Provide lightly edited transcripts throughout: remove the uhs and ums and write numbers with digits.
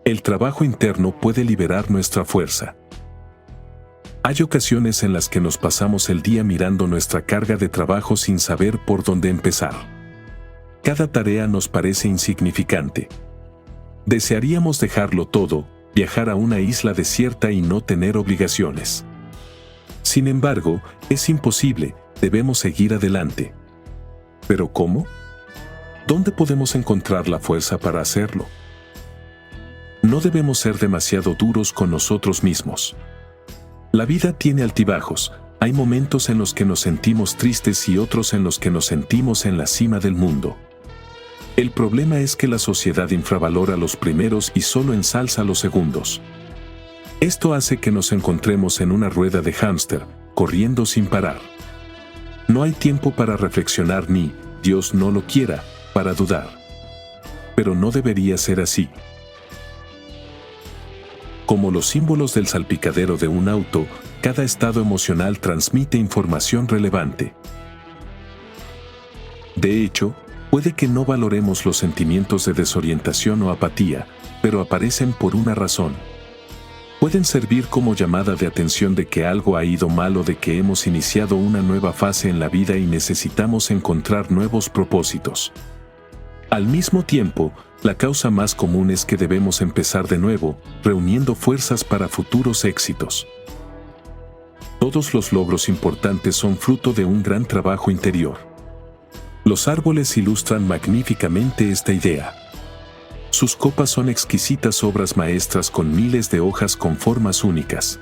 El trabajo interno puede liberar nuestra fuerza. Hay ocasiones en las que nos pasamos el día mirando nuestra carga de trabajo sin saber por dónde empezar. Cada tarea nos parece insignificante. Desearíamos dejarlo todo, viajar a una isla desierta y no tener obligaciones. Sin embargo, es imposible, debemos seguir adelante. ¿Pero cómo? ¿Dónde podemos encontrar la fuerza para hacerlo? No debemos ser demasiado duros con nosotros mismos. La vida tiene altibajos, hay momentos en los que nos sentimos tristes y otros en los que nos sentimos en la cima del mundo. El problema es que la sociedad infravalora los primeros y solo ensalza los segundos. Esto hace que nos encontremos en una rueda de hámster, corriendo sin parar. No hay tiempo para reflexionar ni, Dios no lo quiera, para dudar. Pero no debería ser así. Como los símbolos del salpicadero de un auto, cada estado emocional transmite información relevante. De hecho, puede que no valoremos los sentimientos de desorientación o apatía, pero aparecen por una razón. Pueden servir como llamada de atención de que algo ha ido mal o de que hemos iniciado una nueva fase en la vida y necesitamos encontrar nuevos propósitos. Al mismo tiempo, la causa más común es que debemos empezar de nuevo, reuniendo fuerzas para futuros éxitos. Todos los logros importantes son fruto de un gran trabajo interior. Los árboles ilustran magníficamente esta idea. Sus copas son exquisitas obras maestras con miles de hojas con formas únicas.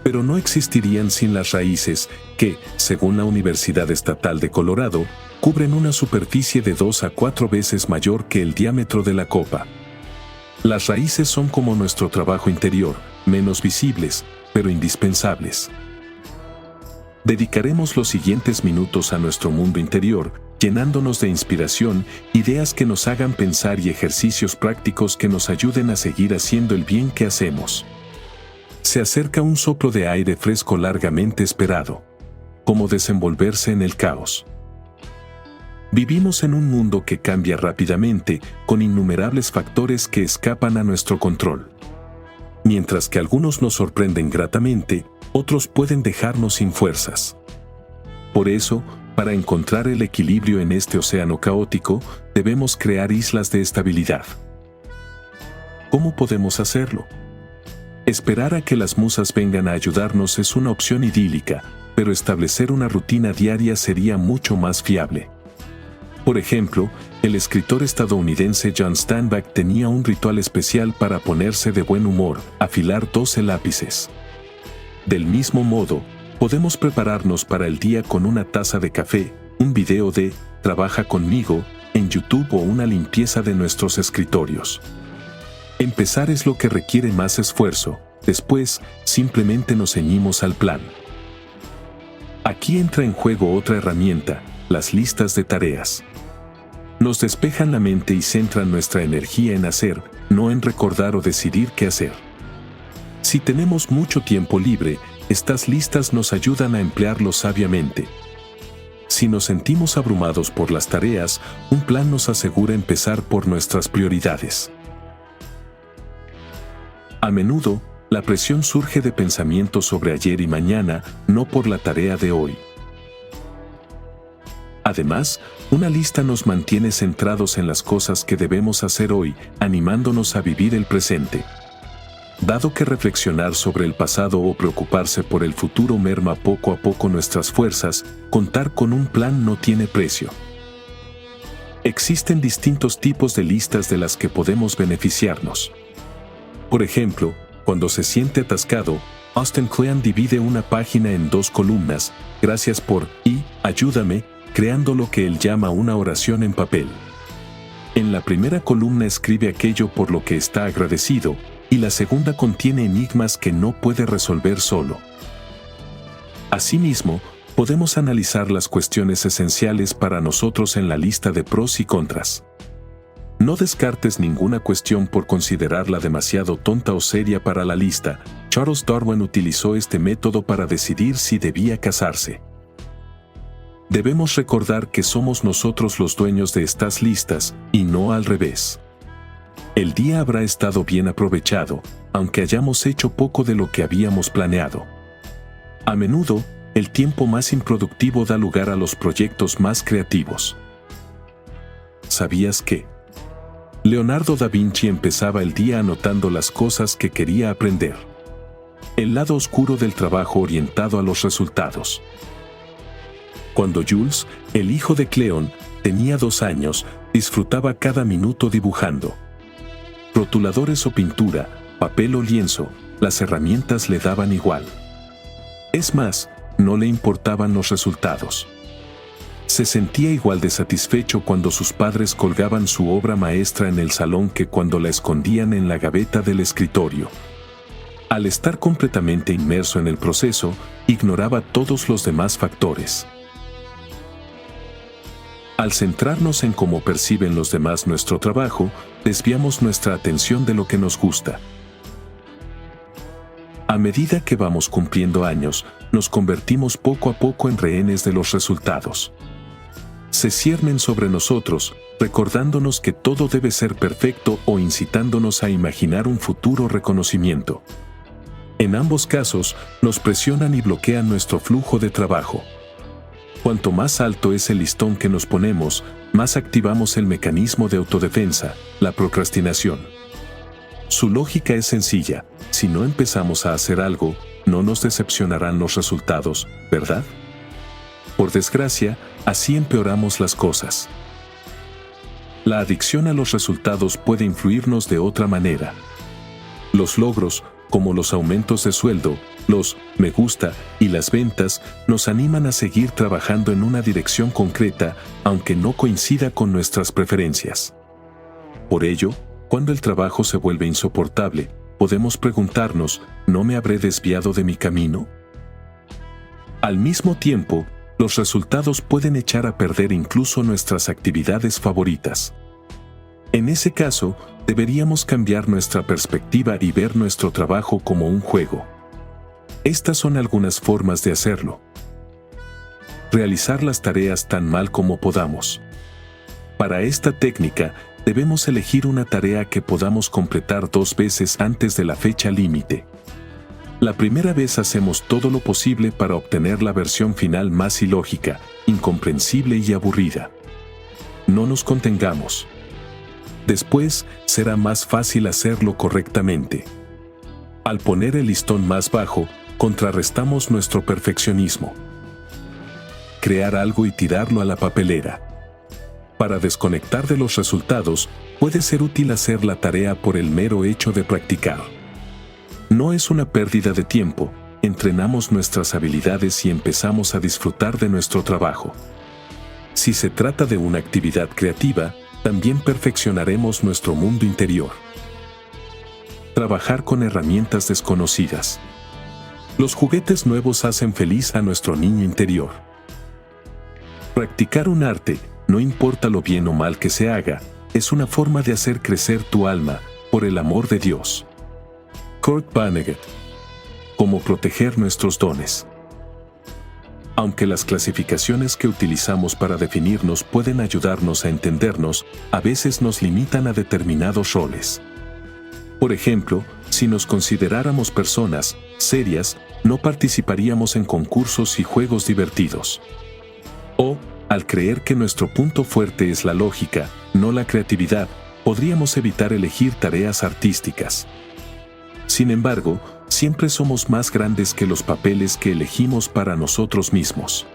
Pero no existirían sin las raíces, que, según la Universidad Estatal de Colorado, cubren una superficie de 2 a 4 veces mayor que el diámetro de la copa. Las raíces son como nuestro trabajo interior, menos visibles, pero indispensables. Dedicaremos los siguientes minutos a nuestro mundo interior, llenándonos de inspiración, ideas que nos hagan pensar y ejercicios prácticos que nos ayuden a seguir haciendo el bien que hacemos. Se acerca un soplo de aire fresco largamente esperado. ¿Cómo desenvolverse en el caos? Vivimos en un mundo que cambia rápidamente, con innumerables factores que escapan a nuestro control. Mientras que algunos nos sorprenden gratamente, otros pueden dejarnos sin fuerzas. Por eso, para encontrar el equilibrio en este océano caótico, debemos crear islas de estabilidad. ¿Cómo podemos hacerlo? Esperar a que las musas vengan a ayudarnos es una opción idílica, pero establecer una rutina diaria sería mucho más fiable. Por ejemplo, el escritor estadounidense John Steinbeck tenía un ritual especial para ponerse de buen humor: afilar 12 lápices. Del mismo modo, podemos prepararnos para el día con una taza de café, un video de "Trabaja conmigo" en YouTube o una limpieza de nuestros escritorios. Empezar es lo que requiere más esfuerzo, después, simplemente nos ceñimos al plan. Aquí entra en juego otra herramienta: las listas de tareas. Nos despejan la mente y centran nuestra energía en hacer, no en recordar o decidir qué hacer. Si tenemos mucho tiempo libre, estas listas nos ayudan a emplearlo sabiamente. Si nos sentimos abrumados por las tareas, un plan nos asegura empezar por nuestras prioridades. A menudo, la presión surge de pensamientos sobre ayer y mañana, no por la tarea de hoy. Además, una lista nos mantiene centrados en las cosas que debemos hacer hoy, animándonos a vivir el presente. Dado que reflexionar sobre el pasado o preocuparse por el futuro merma poco a poco nuestras fuerzas, contar con un plan no tiene precio. Existen distintos tipos de listas de las que podemos beneficiarnos. Por ejemplo, cuando se siente atascado, Austin Kleon divide una página en 2 columnas: gracias por y ayúdame, creando lo que él llama una oración en papel. En la primera columna escribe aquello por lo que está agradecido, y la segunda contiene enigmas que no puede resolver solo. Asimismo, podemos analizar las cuestiones esenciales para nosotros en la lista de pros y contras. No descartes ninguna cuestión por considerarla demasiado tonta o seria para la lista. Charles Darwin utilizó este método para decidir si debía casarse. Debemos recordar que somos nosotros los dueños de estas listas, y no al revés. El día habrá estado bien aprovechado, aunque hayamos hecho poco de lo que habíamos planeado. A menudo, el tiempo más improductivo da lugar a los proyectos más creativos. ¿Sabías que? Leonardo da Vinci empezaba el día anotando las cosas que quería aprender. El lado oscuro del trabajo orientado a los resultados. Cuando Jules, el hijo de Cleón, tenía 2 años, disfrutaba cada minuto dibujando. Rotuladores o pintura, papel o lienzo, las herramientas le daban igual. Es más, no le importaban los resultados. Se sentía igual de satisfecho cuando sus padres colgaban su obra maestra en el salón que cuando la escondían en la gaveta del escritorio. Al estar completamente inmerso en el proceso, ignoraba todos los demás factores. Al centrarnos en cómo perciben los demás nuestro trabajo, desviamos nuestra atención de lo que nos gusta. A medida que vamos cumpliendo años, nos convertimos poco a poco en rehenes de los resultados. Se ciernen sobre nosotros, recordándonos que todo debe ser perfecto o incitándonos a imaginar un futuro reconocimiento. En ambos casos, nos presionan y bloquean nuestro flujo de trabajo. Cuanto más alto es el listón que nos ponemos, más activamos el mecanismo de autodefensa, la procrastinación. Su lógica es sencilla: si no empezamos a hacer algo, no nos decepcionarán los resultados, ¿verdad? Por desgracia, así empeoramos las cosas. La adicción a los resultados puede influirnos de otra manera. Los logros, como los aumentos de sueldo, los me gusta y las ventas, nos animan a seguir trabajando en una dirección concreta, aunque no coincida con nuestras preferencias. Por ello, cuando el trabajo se vuelve insoportable, podemos preguntarnos: ¿no me habré desviado de mi camino? Al mismo tiempo, los resultados pueden echar a perder incluso nuestras actividades favoritas. En ese caso, deberíamos cambiar nuestra perspectiva y ver nuestro trabajo como un juego. Estas son algunas formas de hacerlo. Realizar las tareas tan mal como podamos. Para esta técnica, debemos elegir una tarea que podamos completar 2 veces antes de la fecha límite. La primera vez hacemos todo lo posible para obtener la versión final más ilógica, incomprensible y aburrida. No nos contengamos. Después, será más fácil hacerlo correctamente. Al poner el listón más bajo, contrarrestamos nuestro perfeccionismo. Crear algo y tirarlo a la papelera. Para desconectar de los resultados, puede ser útil hacer la tarea por el mero hecho de practicar. No es una pérdida de tiempo, entrenamos nuestras habilidades y empezamos a disfrutar de nuestro trabajo. Si se trata de una actividad creativa, también perfeccionaremos nuestro mundo interior. Trabajar con herramientas desconocidas. Los juguetes nuevos hacen feliz a nuestro niño interior. Practicar un arte, no importa lo bien o mal que se haga, es una forma de hacer crecer tu alma, por el amor de Dios. Kurt Vonnegut. Cómo proteger nuestros dones. Aunque las clasificaciones que utilizamos para definirnos pueden ayudarnos a entendernos, a veces nos limitan a determinados roles. Por ejemplo, si nos consideráramos personas serias, no participaríamos en concursos y juegos divertidos. O, al creer que nuestro punto fuerte es la lógica, no la creatividad, podríamos evitar elegir tareas artísticas. Sin embargo, siempre somos más grandes que los papeles que elegimos para nosotros mismos.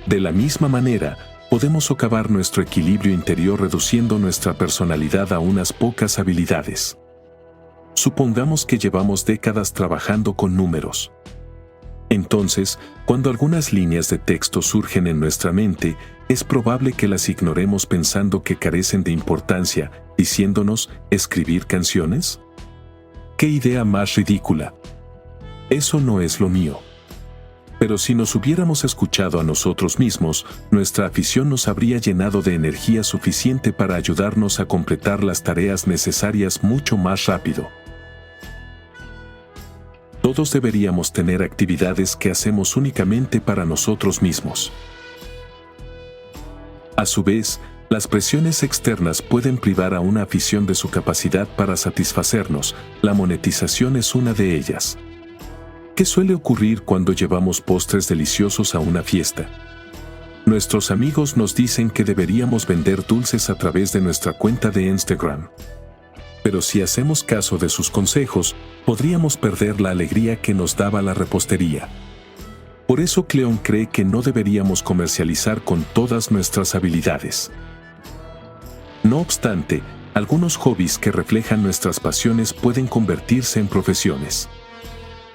De la misma manera, podemos socavar nuestro equilibrio interior reduciendo nuestra personalidad a unas pocas habilidades. Supongamos que llevamos décadas trabajando con números. Entonces, cuando algunas líneas de texto surgen en nuestra mente, es probable que las ignoremos pensando que carecen de importancia, diciéndonos: ¿escribir canciones? ¡Qué idea más ridícula! Eso no es lo mío. Pero si nos hubiéramos escuchado a nosotros mismos, nuestra afición nos habría llenado de energía suficiente para ayudarnos a completar las tareas necesarias mucho más rápido. Todos deberíamos tener actividades que hacemos únicamente para nosotros mismos. A su vez, Las presiones externas pueden privar a una afición de su capacidad para satisfacernos. La monetización es una de ellas. ¿Qué suele ocurrir cuando llevamos postres deliciosos a una fiesta? Nuestros amigos nos dicen que deberíamos vender dulces a través de nuestra cuenta de Instagram. Pero si hacemos caso de sus consejos, podríamos perder la alegría que nos daba la repostería. Por eso Cleon cree que no deberíamos comercializar con todas nuestras habilidades. No obstante, algunos hobbies que reflejan nuestras pasiones pueden convertirse en profesiones.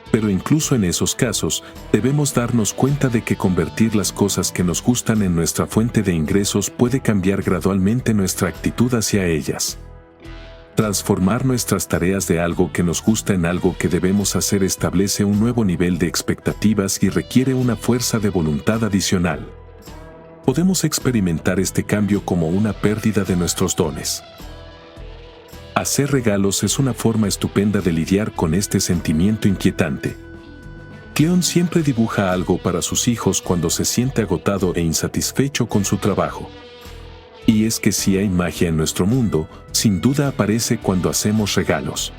Pero incluso en esos casos, debemos darnos cuenta de que convertir las cosas que nos gustan en nuestra fuente de ingresos puede cambiar gradualmente nuestra actitud hacia ellas. Transformar nuestras tareas de algo que nos gusta en algo que debemos hacer establece un nuevo nivel de expectativas y requiere una fuerza de voluntad adicional. Podemos experimentar este cambio como una pérdida de nuestros dones. Hacer regalos es una forma estupenda de lidiar con este sentimiento inquietante. Cleon siempre dibuja algo para sus hijos cuando se siente agotado e insatisfecho con su trabajo. Y es que si hay magia en nuestro mundo, sin duda aparece cuando hacemos regalos.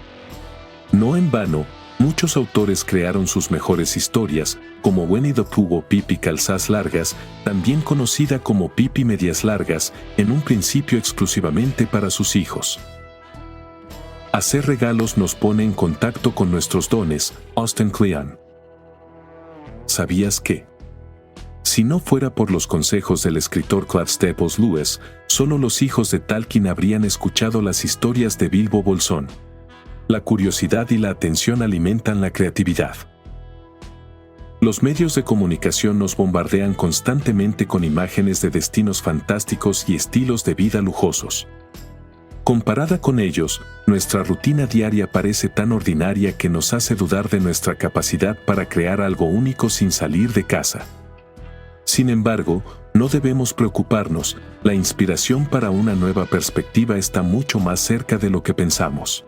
No en vano, muchos autores crearon sus mejores historias, como Winnie the Pooh o Pippi Calzas Largas, también conocida como Pippi Medias Largas, en un principio exclusivamente para sus hijos. Hacer regalos nos pone en contacto con nuestros dones. Austin Kleon. ¿Sabías que? Si no fuera por los consejos del escritor Clive Staples Lewis, solo los hijos de Tolkien habrían escuchado las historias de Bilbo Bolsón. La curiosidad y la atención alimentan la creatividad. Los medios de comunicación nos bombardean constantemente con imágenes de destinos fantásticos y estilos de vida lujosos. Comparada con ellos, nuestra rutina diaria parece tan ordinaria que nos hace dudar de nuestra capacidad para crear algo único sin salir de casa. Sin embargo, no debemos preocuparnos, la inspiración para una nueva perspectiva está mucho más cerca de lo que pensamos.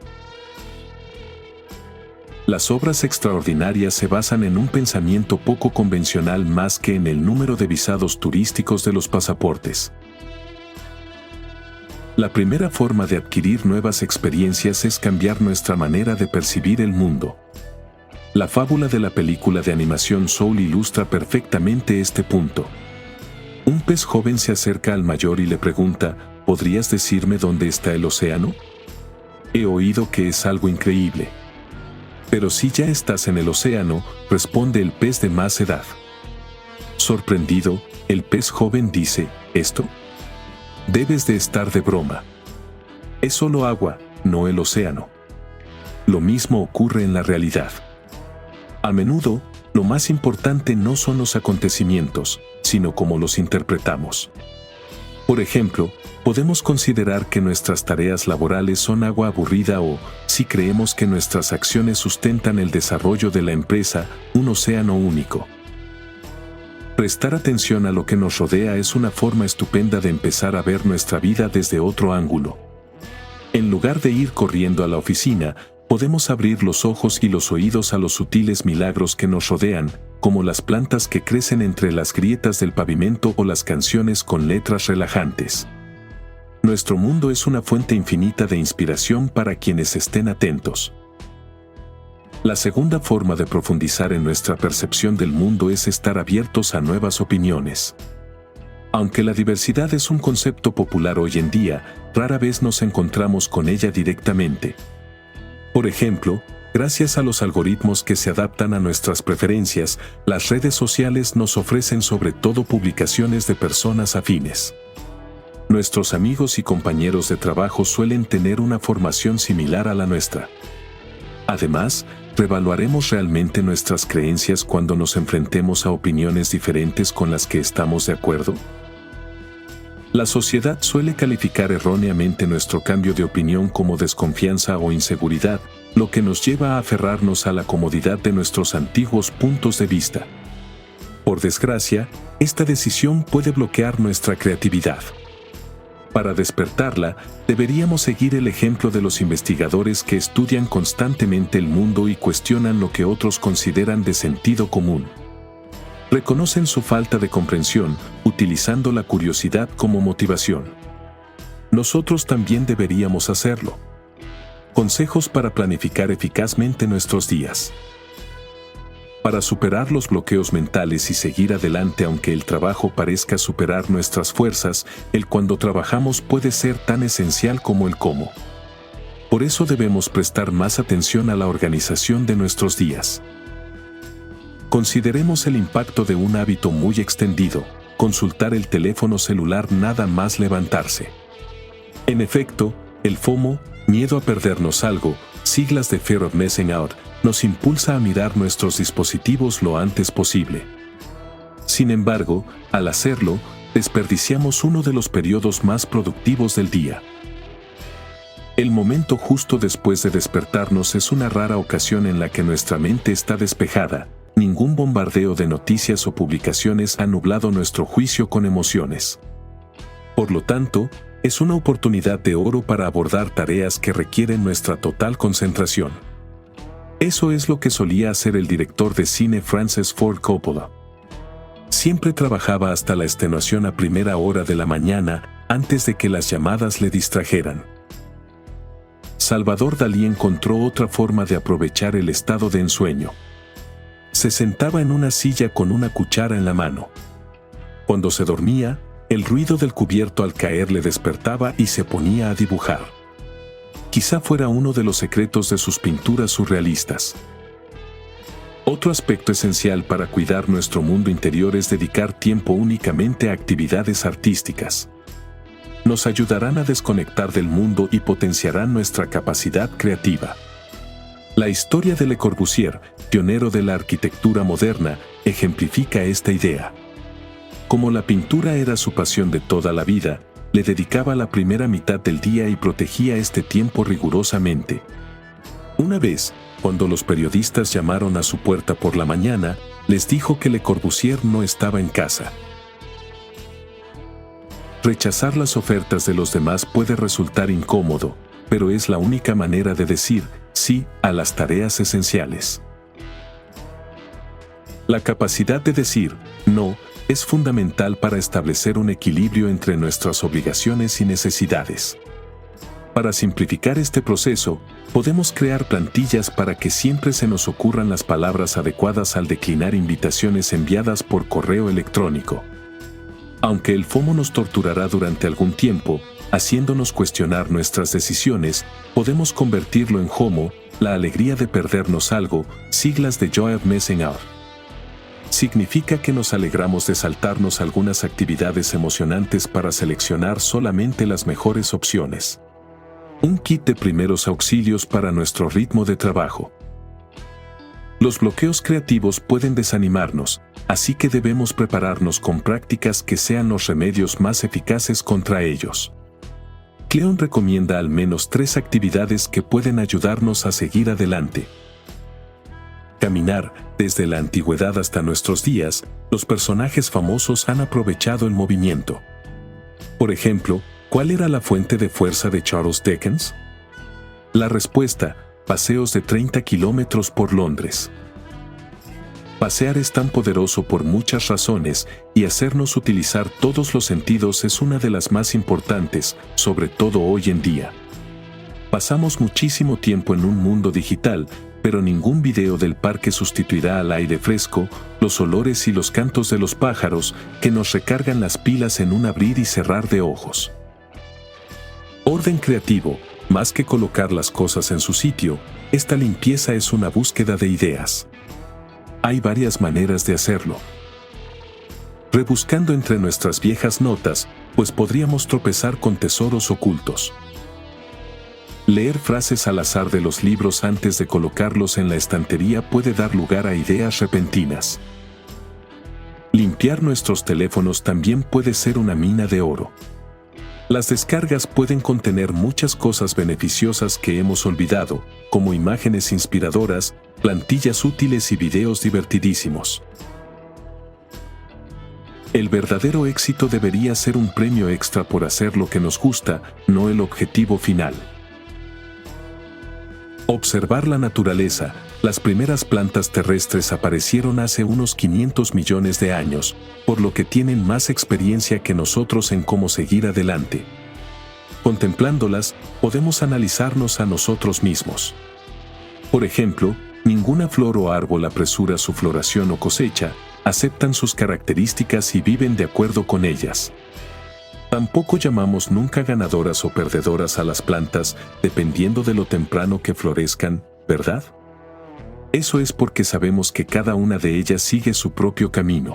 Las obras extraordinarias se basan en un pensamiento poco convencional más que en el número de visados turísticos de los pasaportes. La primera forma de adquirir nuevas experiencias es cambiar nuestra manera de percibir el mundo. La fábula de la película de animación Soul ilustra perfectamente este punto. Un pez joven se acerca al mayor y le pregunta, ¿podrías decirme dónde está el océano? He oído que es algo increíble. Pero si ya estás en el océano, responde el pez de más edad. Sorprendido, el pez joven dice, ¿esto? Debes de estar de broma. Es solo agua, no el océano. Lo mismo ocurre en la realidad. A menudo, lo más importante no son los acontecimientos, sino cómo los interpretamos. Por ejemplo, podemos considerar que nuestras tareas laborales son agua aburrida o, si creemos que nuestras acciones sustentan el desarrollo de la empresa, un océano único. Prestar atención a lo que nos rodea es una forma estupenda de empezar a ver nuestra vida desde otro ángulo. En lugar de ir corriendo a la oficina, podemos abrir los ojos y los oídos a los sutiles milagros que nos rodean, como las plantas que crecen entre las grietas del pavimento o las canciones con letras relajantes. Nuestro mundo es una fuente infinita de inspiración para quienes estén atentos. La segunda forma de profundizar en nuestra percepción del mundo es estar abiertos a nuevas opiniones. Aunque la diversidad es un concepto popular hoy en día, rara vez nos encontramos con ella directamente. Por ejemplo, gracias a los algoritmos que se adaptan a nuestras preferencias, las redes sociales nos ofrecen sobre todo publicaciones de personas afines. Nuestros amigos y compañeros de trabajo suelen tener una formación similar a la nuestra. Además, ¿revaluaremos realmente nuestras creencias cuando nos enfrentemos a opiniones diferentes con las que estamos de acuerdo? La sociedad suele calificar erróneamente nuestro cambio de opinión como desconfianza o inseguridad, lo que nos lleva a aferrarnos a la comodidad de nuestros antiguos puntos de vista. Por desgracia, esta decisión puede bloquear nuestra creatividad. Para despertarla, deberíamos seguir el ejemplo de los investigadores que estudian constantemente el mundo y cuestionan lo que otros consideran de sentido común. Reconocen su falta de comprensión, utilizando la curiosidad como motivación. nosotros también deberíamos hacerlo. Consejos para planificar eficazmente nuestros días. Para superar los bloqueos mentales y seguir adelante aunque el trabajo parezca superar nuestras fuerzas, el cuando trabajamos puede ser tan esencial como el cómo. Por eso debemos prestar más atención a la organización de nuestros días. Consideremos el impacto de un hábito muy extendido, consultar el teléfono celular nada más levantarse. En efecto, el FOMO, miedo a perdernos algo, siglas de Fear of Missing Out, nos impulsa a mirar nuestros dispositivos lo antes posible. Sin embargo, al hacerlo, desperdiciamos uno de los periodos más productivos del día. El momento justo después de despertarnos es una rara ocasión en la que nuestra mente está despejada. Ningún bombardeo de noticias o publicaciones ha nublado nuestro juicio con emociones. Por lo tanto, es una oportunidad de oro para abordar tareas que requieren nuestra total concentración. Eso es lo que solía hacer el director de cine Francis Ford Coppola. Siempre trabajaba hasta la extenuación a primera hora de la mañana, antes de que las llamadas le distrajeran. Salvador Dalí encontró otra forma de aprovechar el estado de ensueño. Se sentaba en una silla con una cuchara en la mano. Cuando se dormía, el ruido del cubierto al caer le despertaba y se ponía a dibujar. Quizá fuera uno de los secretos de sus pinturas surrealistas. Otro aspecto esencial para cuidar nuestro mundo interior es dedicar tiempo únicamente a actividades artísticas. Nos ayudarán a desconectar del mundo y potenciarán nuestra capacidad creativa. La historia de Le Corbusier, pionero de la arquitectura moderna, ejemplifica esta idea. Como la pintura era su pasión de toda la vida, le dedicaba la primera mitad del día y protegía este tiempo rigurosamente. Una vez, cuando los periodistas llamaron a su puerta por la mañana, les dijo que Le Corbusier no estaba en casa. Rechazar las ofertas de los demás puede resultar incómodo, pero es la única manera de decir sí a las tareas esenciales. La capacidad de decir no es fundamental para establecer un equilibrio entre nuestras obligaciones y necesidades. Para simplificar este proceso, podemos crear plantillas para que siempre se nos ocurran las palabras adecuadas al declinar invitaciones enviadas por correo electrónico. Aunque el FOMO nos torturará durante algún tiempo, haciéndonos cuestionar nuestras decisiones, podemos convertirlo en JOMO, la alegría de perdernos algo, siglas de Joy of Missing Out. Significa que nos alegramos de saltarnos algunas actividades emocionantes para seleccionar solamente las mejores opciones. Un kit de primeros auxilios para nuestro ritmo de trabajo. Los bloqueos creativos pueden desanimarnos, así que debemos prepararnos con prácticas que sean los remedios más eficaces contra ellos. Cleon recomienda al menos 3 actividades que pueden ayudarnos a seguir adelante. Caminar. Desde la antigüedad hasta nuestros días, los personajes famosos han aprovechado el movimiento. Por ejemplo, ¿cuál era la fuente de fuerza de Charles Dickens? La respuesta: paseos de 30 kilómetros por Londres. Pasear es tan poderoso por muchas razones, y hacernos utilizar todos los sentidos es una de las más importantes, sobre todo hoy en día. Pasamos muchísimo tiempo en un mundo digital, pero ningún video del parque sustituirá al aire fresco, los olores y los cantos de los pájaros que nos recargan las pilas en un abrir y cerrar de ojos. Orden creativo. Más que colocar las cosas en su sitio, esta limpieza es una búsqueda de ideas. Hay varias maneras de hacerlo. Rebuscando entre nuestras viejas notas, pues podríamos tropezar con tesoros ocultos. Leer frases al azar de los libros antes de colocarlos en la estantería puede dar lugar a ideas repentinas. Limpiar nuestros teléfonos también puede ser una mina de oro. Las descargas pueden contener muchas cosas beneficiosas que hemos olvidado, como imágenes inspiradoras, plantillas útiles y videos divertidísimos. El verdadero éxito debería ser un premio extra por hacer lo que nos gusta, no el objetivo final. Observar la naturaleza. Las primeras plantas terrestres aparecieron hace unos 500 millones de años, por lo que tienen más experiencia que nosotros en cómo seguir adelante. Contemplándolas, podemos analizarnos a nosotros mismos. Por ejemplo, ninguna flor o árbol apresura su floración o cosecha, aceptan sus características y viven de acuerdo con ellas. Tampoco llamamos nunca ganadoras o perdedoras a las plantas, dependiendo de lo temprano que florezcan, ¿verdad? Eso es porque sabemos que cada una de ellas sigue su propio camino.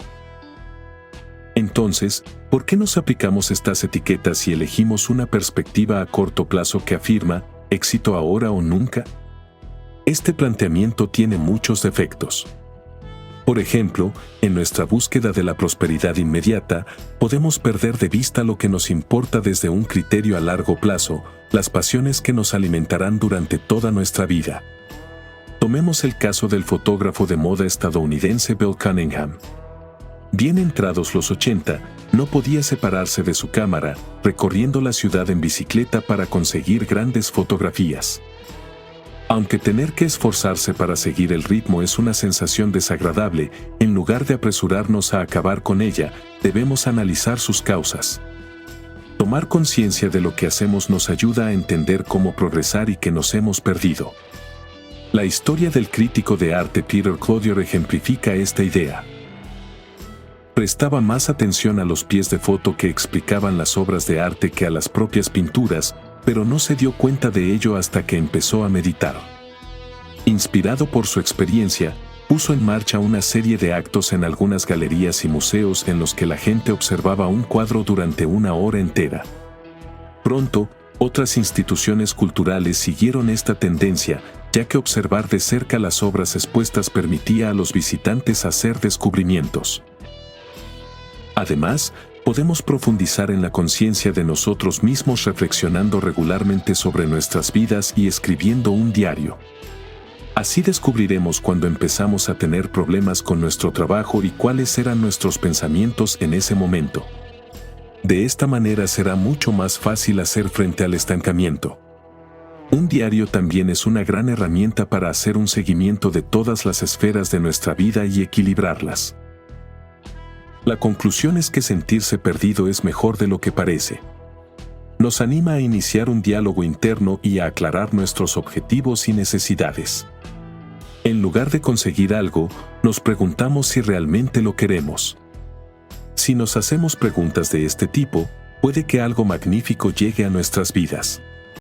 Entonces, ¿por qué nos aplicamos estas etiquetas y elegimos una perspectiva a corto plazo que afirma, éxito ahora o nunca? Este planteamiento tiene muchos defectos. Por ejemplo, en nuestra búsqueda de la prosperidad inmediata, podemos perder de vista lo que nos importa desde un criterio a largo plazo, las pasiones que nos alimentarán durante toda nuestra vida. Tomemos el caso del fotógrafo de moda estadounidense Bill Cunningham. Bien entrados los 80, no podía separarse de su cámara, recorriendo la ciudad en bicicleta para conseguir grandes fotografías. Aunque tener que esforzarse para seguir el ritmo es una sensación desagradable, en lugar de apresurarnos a acabar con ella, debemos analizar sus causas. Tomar conciencia de lo que hacemos nos ayuda a entender cómo progresar y que nos hemos perdido. La historia del crítico de arte Peter Clodier ejemplifica esta idea. Prestaba más atención a los pies de foto que explicaban las obras de arte que a las propias pinturas, pero no se dio cuenta de ello hasta que empezó a meditar. Inspirado por su experiencia, puso en marcha una serie de actos en algunas galerías y museos en los que la gente observaba un cuadro durante una hora entera. Pronto, otras instituciones culturales siguieron esta tendencia, ya que observar de cerca las obras expuestas permitía a los visitantes hacer descubrimientos. Además, podemos profundizar en la conciencia de nosotros mismos reflexionando regularmente sobre nuestras vidas y escribiendo un diario. Así descubriremos cuando empezamos a tener problemas con nuestro trabajo y cuáles eran nuestros pensamientos en ese momento. De esta manera será mucho más fácil hacer frente al estancamiento. Un diario también es una gran herramienta para hacer un seguimiento de todas las esferas de nuestra vida y equilibrarlas. La conclusión es que sentirse perdido es mejor de lo que parece. Nos anima a iniciar un diálogo interno y a aclarar nuestros objetivos y necesidades. En lugar de conseguir algo, nos preguntamos si realmente lo queremos. Si nos hacemos preguntas de este tipo, puede que algo magnífico llegue a nuestras vidas.